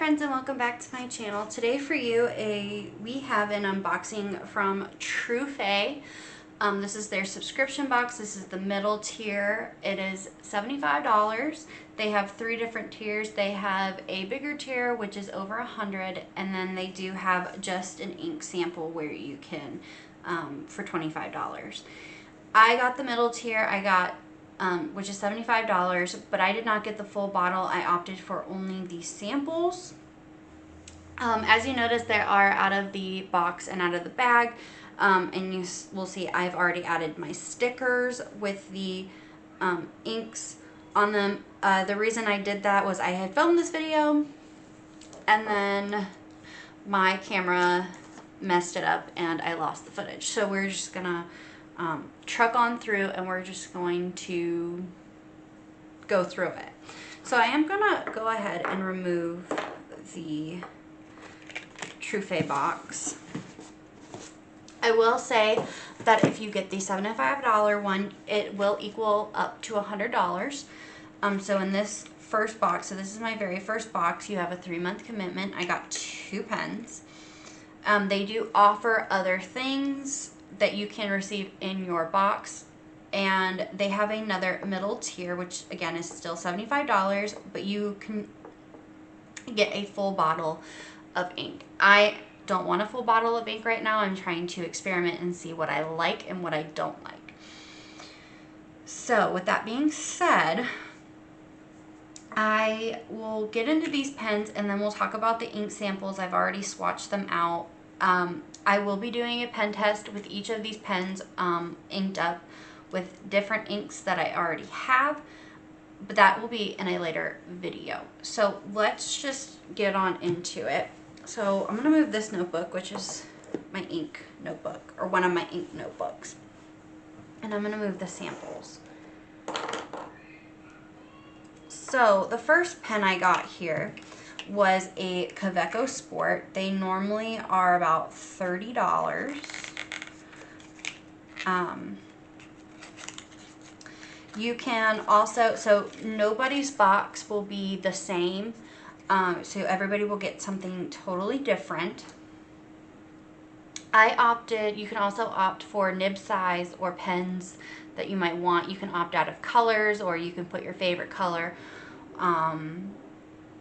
friends, and welcome back to my channel. Today for you, we have an unboxing from Truphea. This is their subscription box. This is the middle tier. It is $75. They have 3 different tiers. They have a bigger tier, which is over $100, and then they do have just an ink sample where you can, for $25. I got the middle tier. I got which is $75, but I did not get the full bottle. I opted for only the samples. As you notice, they are out of the box and out of the bag, and you will see I've already added my stickers with the inks on them. The reason I did that was I had filmed this video and then my camera messed it up and I lost the footage. So we're just gonna truck on through and we're just going to go through it. So I am gonna go ahead and remove the Truphea box. I will say that if you get the $75 one, it will equal up to $100. So in this first box, so this is my very first box, you have a 3-month commitment. I got 2 pens. They do offer other things that you can receive in your box, and they have another middle tier, which again is still $75, but you can get a full bottle of ink. I don't want a full bottle of ink right now. I'm trying to experiment and see what I like and what I don't like. So with that being said, I will get into these pens and then we'll talk about the ink samples. I've already swatched them out. I will be doing a pen test with each of these pens inked up with different inks that I already have, but that will be in a later video. So let's just get on into it. So I'm going to move this notebook, which is my ink notebook, or one of my ink notebooks, and I'm going to move the samples. So the first pen I got here was a Kaweco Sport. They normally are about $30. You can also, so nobody's box will be the same, so everybody will get something totally different. I opted, you can also opt for nib size or pens that you might want. You can opt out of colors, or you can put your favorite color.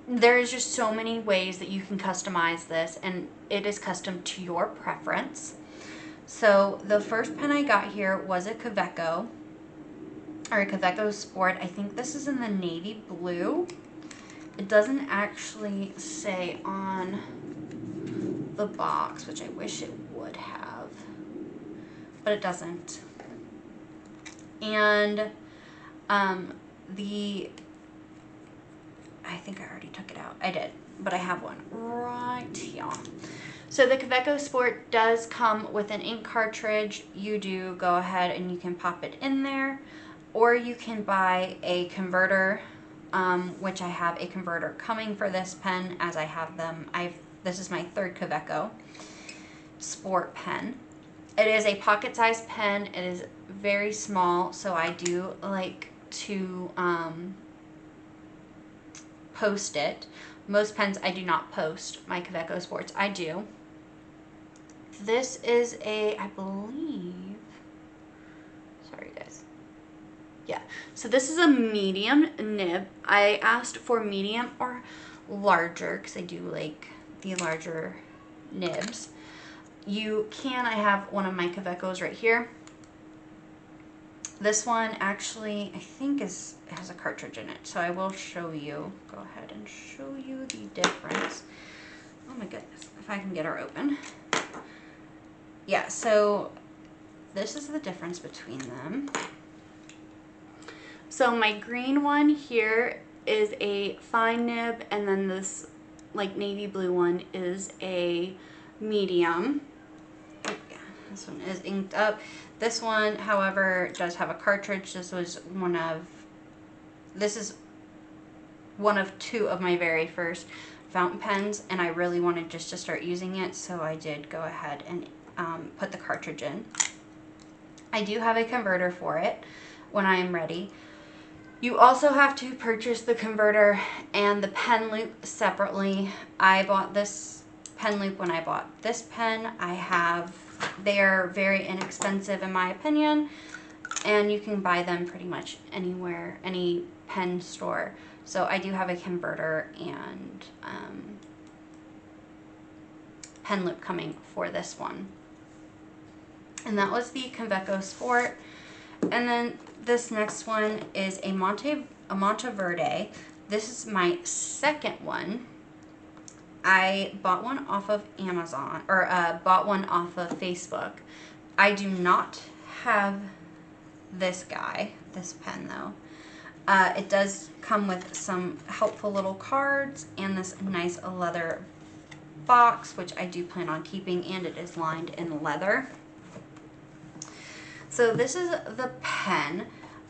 There's just so many ways that you can customize this, and it is custom to your preference. So the first pen I got here was a Kaweco, or a Kaweco Sport. I think this is in the navy blue. It doesn't actually say on the box, which I wish it would have, but it doesn't. And I think I already took it out. I did, but I have one right here. So the Kaweco Sport does come with an ink cartridge. You do go ahead and you can pop it in there, or you can buy a converter, which I have a converter coming for this pen, as I have them. This is my 3rd Kaweco Sport pen. It is a pocket-sized pen. It is very small, so I do like to post it. Most pens I do not post. My Kaweco Sports I do. This is a, I believe, sorry guys. Yeah, so this is a medium nib. I asked for medium or larger because I do like the larger nibs. You can, I have one of my Kawecos right here. This one actually, I think has a cartridge in it, so I will show you, go ahead and show you the difference. Oh my goodness, if I can get her open. Yeah, so this is the difference between them. So my green one here is a fine nib, and then this like navy blue one is a medium. This one is inked up. This one, however, does have a cartridge. This is one of 2 of my very first fountain pens, and I really wanted just to start using it, so I did go ahead and put the cartridge in. I do have a converter for it when I am ready. You also have to purchase the converter and the pen loop separately. I bought this pen loop when I bought this pen. They are very inexpensive in my opinion, and you can buy them pretty much anywhere, any pen store. So I do have a converter and pen loop coming for this one. And that was the Conveco Sport. And then this next one is a Monteverde. This is my second one. I bought one off of Amazon, or bought one off of Facebook. I do not have this pen though. It does come with some helpful little cards and this nice leather box, which I do plan on keeping, and it is lined in leather. So this is the pen.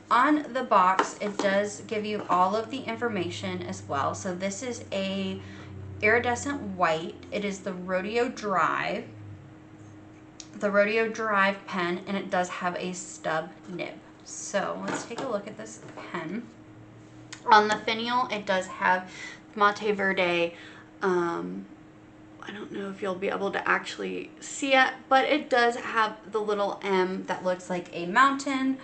On the box, it does give you all of the information as well. So this is a iridescent white. It is the Rodeo Drive. The Rodeo Drive pen, and it does have a stub nib. So let's take a look at this pen. On the finial, it does have Monteverde. I don't know if you'll be able to actually see it, but it does have the little M that looks like a mountain.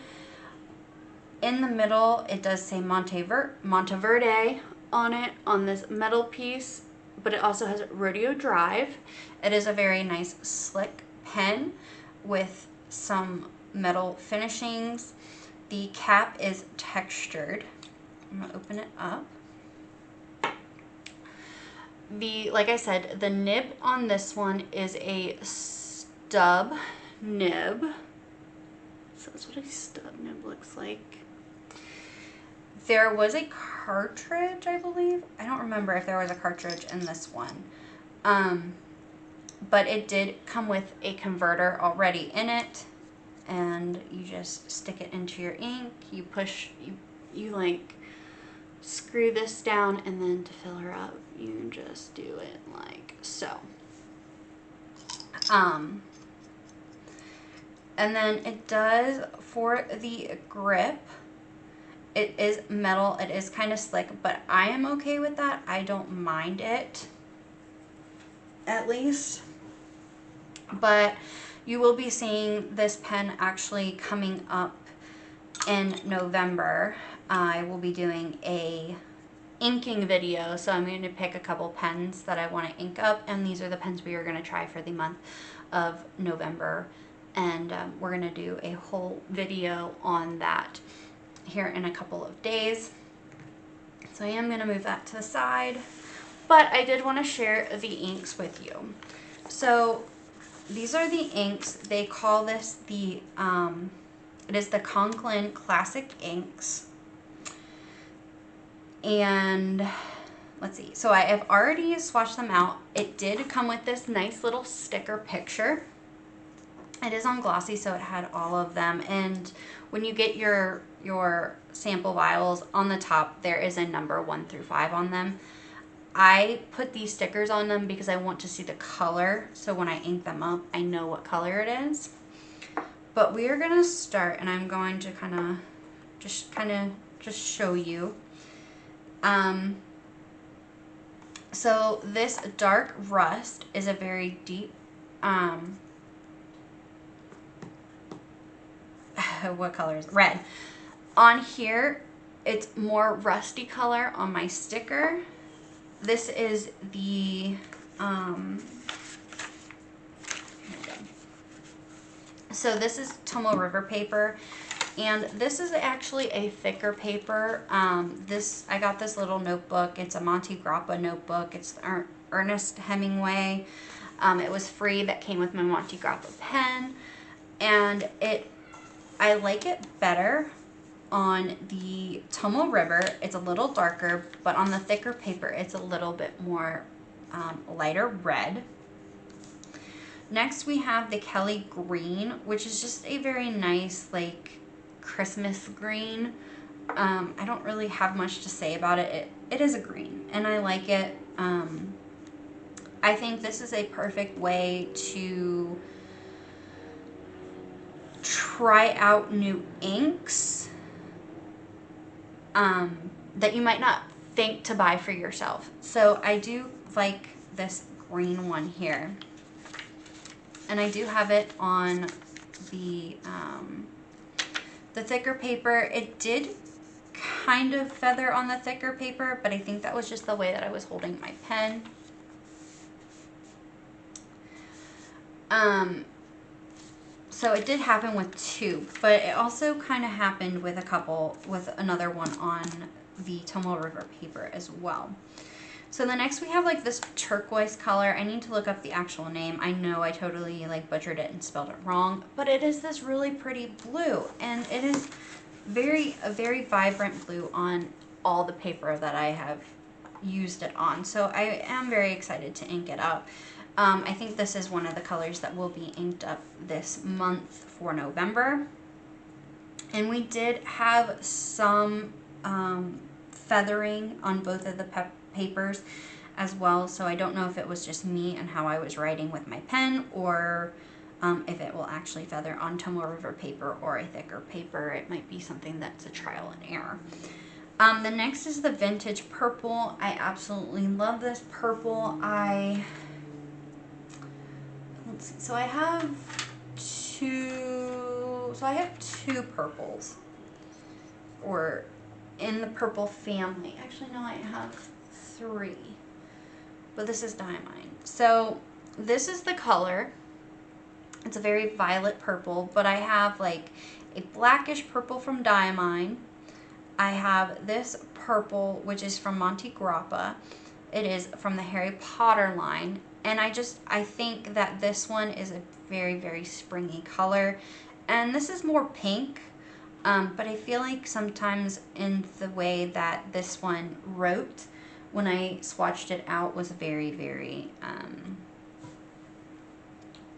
In the middle, it does say Monteverde on it, on this metal piece, but it also has Rodeo Drive. It is a very nice slick pen with some metal finishings. The cap is textured. I'm gonna open it up. Like I said, the nib on this one is a stub nib. So that's what a stub nib looks like. There was a cartridge, I believe. I don't remember if there was a cartridge in this one. But it did come with a converter already in it. And you just stick it into your ink. You push, you like screw this down, and then to fill her up, you just do it like so. And then it does, for the grip, it is metal. It is kind of slick, but I am okay with that. I don't mind it, at least. But you will be seeing this pen actually coming up in November. I will be doing a inking video, so I'm going to pick a couple pens that I want to ink up, and these are the pens we are going to try for the month of November, and we're going to do a whole video on that here in a couple of days. So I am going to move that to the side, but I did want to share the inks with you. So these are the inks. They call this the it is the Conklin Classic Inks. And let's see, so I have already swatched them out. It did come with this nice little sticker picture. It is on glossy, so it had all of them. And when you get your sample vials, on the top there is a number 1 through 5 on them. I put these stickers on them because I want to see the color, so when I ink them up, I know what color it is. But we are going to start, and I'm going to kind of just show you. So this dark rust is a very deep, what color is it? Red. On here, it's more rusty color on my sticker. This is the, so this is Tomoe River paper, and this is actually a thicker paper. I got this little notebook. It's a Monte Grappa notebook. It's Ernest Hemingway. It was free. That came with my Monte Grappa pen, and I like it better on the Tomoe River. It's a little darker, but on the thicker paper, it's a little bit more lighter red. Next, we have the Kelly Green, which is just a very nice, like, Christmas green. I don't really have much to say about it. It is a green, and I like it. I think this is a perfect way to try out new inks that you might not think to buy for yourself. So I do like this green one here. And I do have it on the thicker paper. It did kind of feather on the thicker paper, but I think that was just the way that I was holding my pen. So it did happen with two, but it also kind of happened with another one on the Tomoe River paper as well. So the next we have like this turquoise color. I need to look up the actual name. I know I totally like butchered it and spelled it wrong, but it is this really pretty blue, and it is a very vibrant blue on all the paper that I have used it on. So I am very excited to ink it up. I think this is one of the colors that will be inked up this month for November. And we did have some feathering on both of the papers as well, so I don't know if it was just me and how I was writing with my pen, or if it will actually feather on Tomoe River paper or a thicker paper. It might be something that's a trial and error. The next is the vintage purple. I absolutely love this purple. Let's see, so I have two purples, or in the purple family. Actually, no, I have three, but this is diamine. So this is the color. It's a very violet purple, but I have like a blackish purple from diamine. I have this purple, which is from Monte Grappa. It is from the Harry Potter line, and I think that this one is a very, very springy color, and this is more pink. But I feel like sometimes in the way that this one wrote, when I swatched it out, was very, very,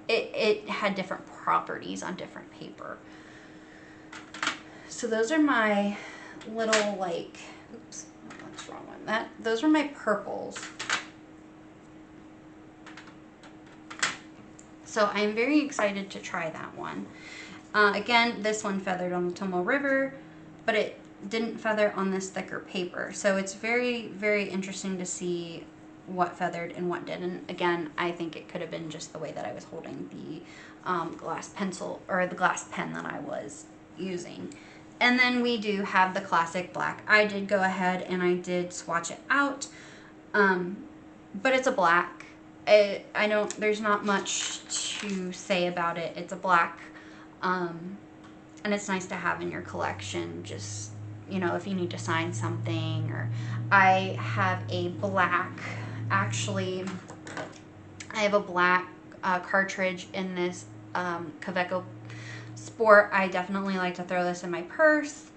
it had different properties on different paper. So those are my little, like, oops, that's the wrong one. Those are my purples. So I'm very excited to try that one. Again, this one feathered on the Tomoe River, but it didn't feather on this thicker paper. So it's very, very interesting to see what feathered and what didn't. Again, I think it could have been just the way that I was holding the glass pencil, or the glass pen that I was using. And then we do have the classic black. I did go ahead and I did swatch it out, but it's a black. There's not much to say about it. It's a black. And it's nice to have in your collection, just, you know, if you need to sign something. Or I have a black, actually, I have a black cartridge in this Kaweco Sport. I definitely like to throw this in my purse.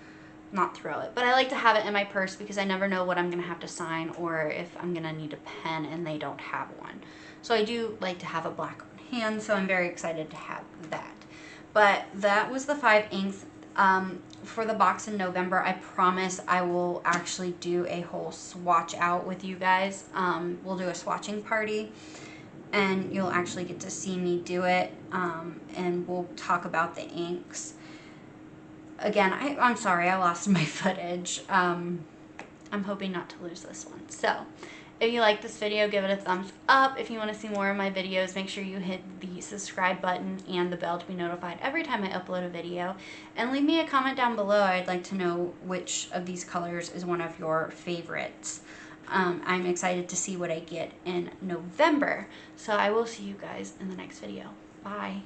Not throw it, but I like to have it in my purse because I never know what I'm going to have to sign, or if I'm going to need a pen and they don't have one. So I do like to have a black on hand, so I'm very excited to have that. But that was the 5 inks for the box in November. I promise I will actually do a whole swatch out with you guys. We'll do a swatching party, and you'll actually get to see me do it, and we'll talk about the inks. Again, I'm sorry, I lost my footage. I'm hoping not to lose this one. So, if you like this video, give it a thumbs up. If you want to see more of my videos, make sure you hit the subscribe button and the bell to be notified every time I upload a video. And leave me a comment down below. I'd like to know which of these colors is one of your favorites. I'm excited to see what I get in November. So I will see you guys in the next video. Bye.